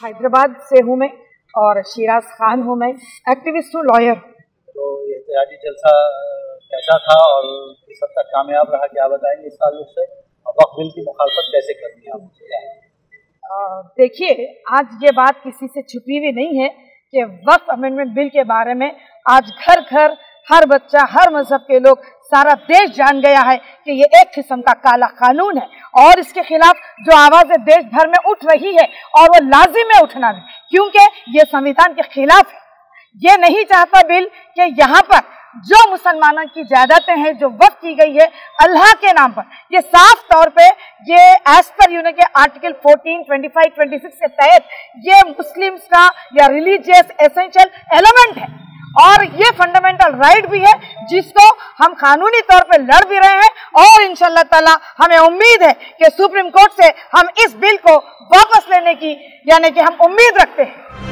हैदराबाद से हूँ मैं और शिराज खान हूँ मैं, एक्टिविस्ट हूँ, लॉयर। तो ये एहतजाजी जलसा कैसा था और किस हद तक कामयाब रहा, क्या बताएंगे इस ताल्लुक से? वक्फ बिल की मुखालफत कैसे करनी है आप? देखिए, आज ये बात किसी से छुपी हुई नहीं है कि वक्फ अमेंडमेंट बिल के बारे में आज घर घर हर बच्चा, हर मजहब के लोग, सारा देश जान गया है कि ये एक किस्म का काला कानून है और इसके खिलाफ जो आवाजें देश भर में उठ रही है और वो लाजिम है उठना भी, क्योंकि ये संविधान के खिलाफ है। ये नहीं चाहता बिल कि यहाँ पर जो मुसलमानों की जायदादें हैं जो वक्फ की गई है अल्लाह के नाम पर, ये साफ तौर पे ये एज पर यूनियन के आर्टिकल 14, 25, 26 के तहत ये मुस्लिम्स का या रिलीजियस एसेंशियल एलिमेंट है और ये फंडामेंटल राइट भी है जिसको हम कानूनी तौर पे लड़ भी रहे हैं और इंशाअल्लाह ताला हमें उम्मीद है कि सुप्रीम कोर्ट से हम इस बिल को वापस लेने की यानी कि हम उम्मीद रखते हैं।